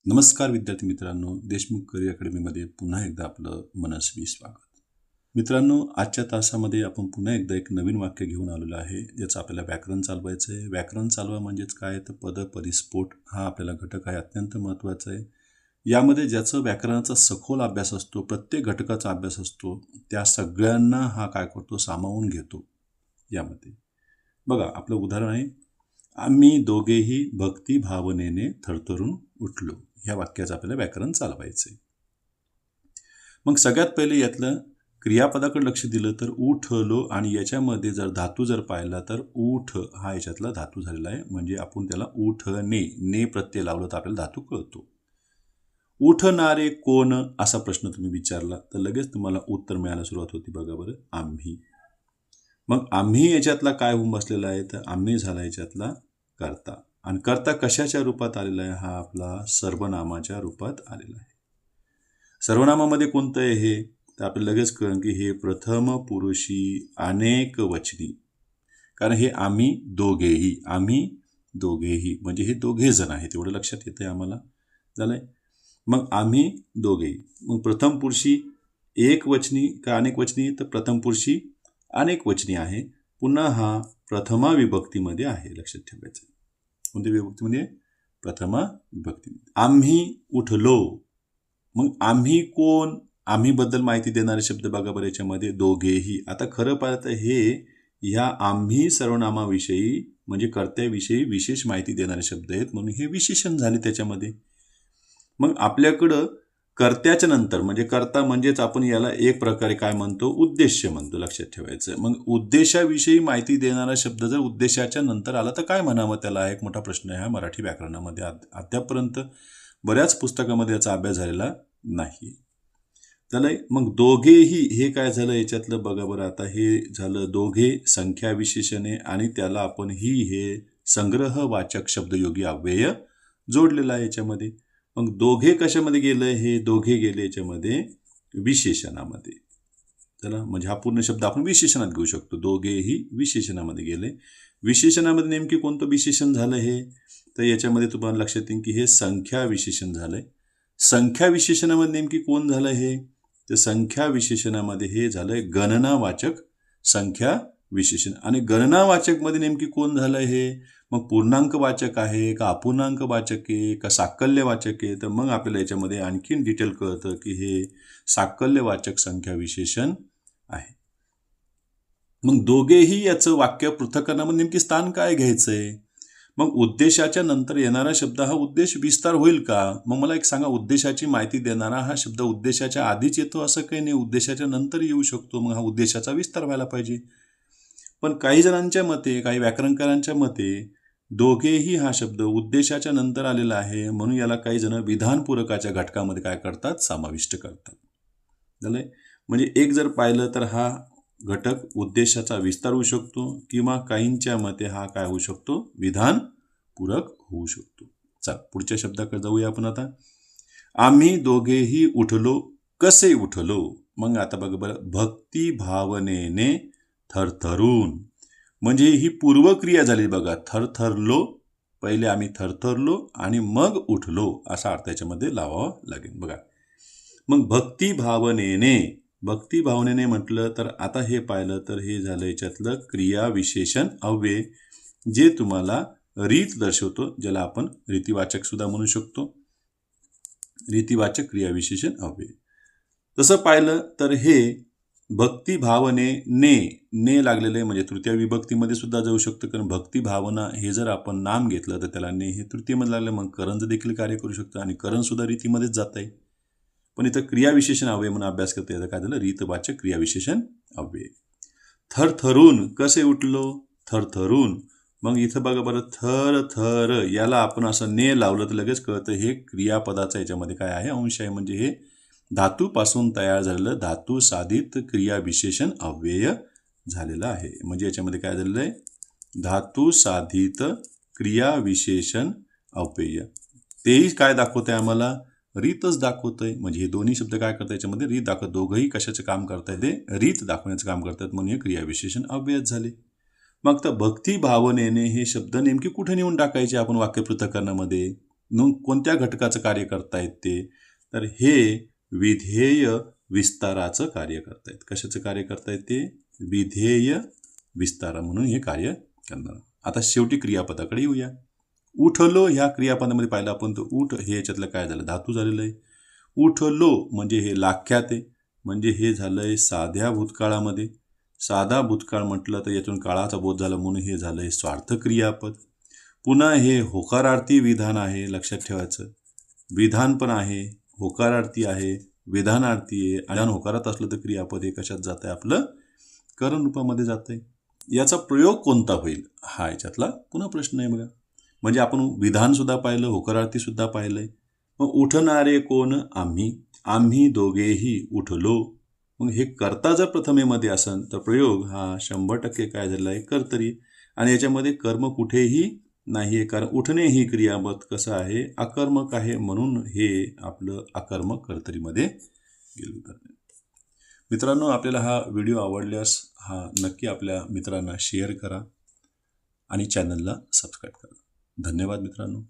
नमस्कार विद्यार्थी मित्रांनो, देशमुख करिअर अकॅडमीमध्ये पुन्हा एकदा आपलं मनस्वी स्वागत. मित्रांनो, आजच्या तासामध्ये आपण पुन्हा एकदा एक नवीन वाक्य घेऊन आलेलो आहे, ज्याचं आपल्याला व्याकरण चालवायचं आहे. व्याकरण चालवा म्हणजेच काय, तर पद परिस्फोट हा आपल्याला घटक आहे, अत्यंत महत्त्वाचा आहे. यामध्ये ज्याचं व्याकरणाचा सखोल अभ्यास असतो, प्रत्येक घटकाचा अभ्यास असतो, त्या सगळ्यांना हा काय करतो, सामावून घेतो. यामध्ये बघा, आपलं उदाहरण आहे, आम्ही दोघेही भक्ती भावनेने थरथरून उठलो. ह्या वाक्याचं आपल्याला व्याकरण चालवायचं आहे. मग सगळ्यात पहिले यातलं क्रियापदाकडे लक्ष दिलं तर उठलो, आणि याच्यामध्ये जर धातू जर पाहिला तर उठ हा याच्यातला धातू झालेला आहे. म्हणजे आपण त्याला उठणे ने प्रत्यय लावलं तर आपल्याला धातू कळतो. उठणारे कोण असा प्रश्न तुम्ही विचारला तर लगेच तुम्हाला उत्तर मिळायला सुरुवात होती. बघा बरं, आम्ही. मग आम्ही याच्यातला काय होऊन बसलेला आहे, तर आम्ही झाला याच्यातला कर्ता. आणि कर्ता कशाच्या रूपात आलेला आहे, हा आपला सर्वनामाच्या रूपात आलेला आहे. सर्वनामामध्ये कोणतं आहे हे, तर आपल्याला लगेच कळेल की हे प्रथम पुरुषी अनेक वचनी. कारण हे आम्ही दोघेही म्हणजे हे दोघे जण आहेत, तेवढं लक्षात येतं आहे आम्हाला. झालंय. मग आम्ही दोघेही, मग प्रथम पुरुषी एक वचनी का अनेक वचनी, तर प्रथम पुरुषी अनेक वचनी आहे. पुन्हा हा प्रथमा विभक्तीमध्ये आहे, लक्षात ठेवायचं. कोणत्या विभक्तीमध्ये, प्रथमा विभक्तीमध्ये. आम्ही उठलो. मग आम्ही कोण, आम्ही बद्दल माहिती देणारे शब्द बघा बरं याच्यामध्ये, दोघेही. आता खरं पाहिलं तर हे ह्या आम्ही सर्वनामाविषयी म्हणजे कर्त्याविषयी विशेष माहिती देणारे शब्द आहेत, म्हणून हे विशेषण झाले त्याच्यामध्ये. मग आपल्याकडं कर्त्याच्या नंतर म्हणजे कर्ता म्हणजेच आपण याला एक प्रकारे काय म्हणतो, उद्देश्य म्हणतो, लक्षात ठेवायचं. मग उद्देशाविषयी माहिती देणारा शब्द जर उद्देशाच्या नंतर आला तर काय म्हणावं त्याला, एक मोठा प्रश्न आहे हा मराठी व्याकरणामध्ये. अद्यापर्यंत बऱ्याच पुस्तकामध्ये याचा अभ्यास झालेला नाही. झालंय. मग दोघेही हे काय झालं याच्यातलं, बघा बरं. आता हे झालं दोघे संख्या विशेषणे, आणि त्याला आपण हे संग्रहवाचक शब्दयोगी अव्यय जोडलेला आहे याच्यामध्ये. मग दोघे कशामध्ये गेलं, हे दोघे गेले याच्यामध्ये विशेषणामध्ये. चला, म्हणजे हा पूर्ण शब्द आपण विशेषणात घेऊ शकतो. दोघेही विशेषणामध्ये गेले. विशेषणामध्ये नेमके कोणतं विशेषण झालं हे, तर याच्यामध्ये तुम्हाला लक्षात येईल की हे संख्या विशेषण झालंय. संख्या विशेषणामध्ये नेमकी कोण झालं हे, तर संख्या विशेषणामध्ये हे झालंय गणनावाचक संख्या विशेषण. आणि गणनावाचक मध्ये नेमकी कोण झालं हे, मग पूर्णांकवाचक आहे का अपूर्णांकवाचक आहे का साकल्यवाचक आहे, तर मग आपल्याला याच्यामध्ये आणखीन डिटेल कळतं की हे साकल्यवाचक संख्या विशेषण आहे. मग दोघेही याचं वाक्य पृथक्करणामध्ये नेमकी स्थान काय घ्यायचंय. मग उद्देशाच्या नंतर येणारा शब्द हा उद्देश विस्तार होईल का. मग मला एक सांगा, उद्देशाची माहिती देणारा हा शब्द उद्देशाच्या आधीच येतो असं काही नाही, उद्देशाच्या नंतर येऊ शकतो. मग हा उद्देशाचा विस्तार व्हायला पाहिजे. पण काही जणांच्या मते, काही व्याकरणकारांच्या मते दोघेही हा शब्द उद्देशाच्या नंतर आलेला आहे, म्हणून याला काही जण विधानपूरकाच्या घटकामध्ये काय करतात, समाविष्ट करतात. झालंय. म्हणजे एक जर पाहिलं तर हा घटक उद्देशाचा विस्तार होऊ शकतो, किंवा काहींच्या मते हा काय होऊ शकतो, विधानपूरक होऊ शकतो. चला पुढच्या शब्दाकडे जाऊया आपण आता. आम्ही दोघेही उठलो. कसे उठलो, मग आता बघा बरं, भक्ती भावनेने थरथरून, म्हणजे ही पूर्वक्रिया झाली बघा. थरथरलो, पहिले आम्ही थरथरलो आणि मग उठलो, असा अर्थ याच्यामध्ये लावावा लागेल. बघा, मग भक्ती भावनेने म्हटलं तर आता हे पाहिलं तर हे झालं याच्यातलं क्रिया विशेषण अव्यय, जे तुम्हाला रीत दर्शवतो, ज्याला आपण रीतिवाचक सुद्धा म्हणू शकतो. रीतिवाचक क्रिया विशेषण अव्यय. तसं पाहिलं तर हे भक्ती भावने ने लागलेले, म्हणजे तृतीय विभक्तीमध्ये सुद्धा जाऊ शकतं. कारण भक्ती भावना हे जर आपण नाम घेतलं तर त्याला ने हे तृतीयमध्ये लागलं, मग करणचं देखील कार्य करू शकतं, आणि करण सुद्धा रीतीमध्येच जात आहे. पण इथं क्रियाविशेषण अव्यय म्हणून अभ्यास करता येतं. काय झालं, रीतवाचक क्रियाविशेषण अव्यय. थरथरून, कसे उठलो, थरथरून. मग इथं बघा बरं, थर थर याला आपण असं ने लावलं तर लगेच कळतं हे क्रियापदाचा याच्यामध्ये काय आहे, अंश आहे. म्हणजे हे धातूपासून तयार झालेलं धातू साधित क्रियाविशेषण अव्यय झालेलं आहे. म्हणजे याच्यामध्ये काय झालेलं आहे, धातू साधित क्रियाविशेषण अव्यय. तेही काय दाखवतंय आम्हाला, रीतच दाखवतंय. म्हणजे हे दोन्ही शब्द काय करतात, याच्यामध्ये रीत दाखवत. दोघंही कशाचं काम करतायत, ते रीत दाखवण्याचं काम करतात, म्हणून हे क्रियाविशेषण अव्यय झाले. मग तर भक्ती भावनेने हे शब्द नेमके कुठे नेऊन टाकायचे आपण वाक्य पृथक्करणामध्ये, मग कोणत्या घटकाचं कार्य करतायत ते, तर हे विधेय विस्ताराचं कार्य करतायत. कशाचं कार्य करतायत ते? विधेय विस्तार म्हणून हे कार्य करणार. आता शेवटी क्रियापदाकडे येऊया. उठलो ह्या क्रियापदामध्ये पाहिलं आपण तर उठ हे याच्यातलं काय झालं? धातू झालेलं आहे. उठलो म्हणजे हे लाख्यात आहे, म्हणजे हे झालंय साध्या भूतकाळामध्ये. साधा भूतकाळ म्हटलं तर यातून काळाचा बोध झाला म्हणून हे झालंय स्वार्थ क्रियापद. पुन्हा हे होकारार्थी विधान आहे, लक्षात ठेवायचं. विधान पण आहे, होकारार्थी आहे, विधानार्थी आहे. आणि होकारात असलं तर क्रियापद हे कशात जात आहे? आपलं करण रूपामध्ये जात आहे. याचा प्रयोग कोणता होईल हा याच्यातला पुन्हा प्रश्न आहे बघा. म्हणजे आपण विधान सुद्धा पाहिलं, होकारार्थी सुद्धा पाहिलंय. मग उठणारे कोण? आम्ही. आम्ही दोघेही उठलो. मग हे कर्ता जर प्रथमेमध्ये असेल तर प्रयोग हा 100% काय झाला आहे? कर्तरी. आणि याच्यामध्ये कर्म कुठेही नाही आहे, कारण उठणे ही क्रियापद कसं आहे? अकर्मक आहे, म्हणून हे आपलं अकर्मक कर्तरीमध्ये गेलं. मित्रांनो, आपल्याला हा व्हिडिओ आवडल्यास हा नक्की आपल्या मित्रांना शेअर करा आणि चॅनलला सबस्क्राईब करा. धन्यवाद मित्रांनो.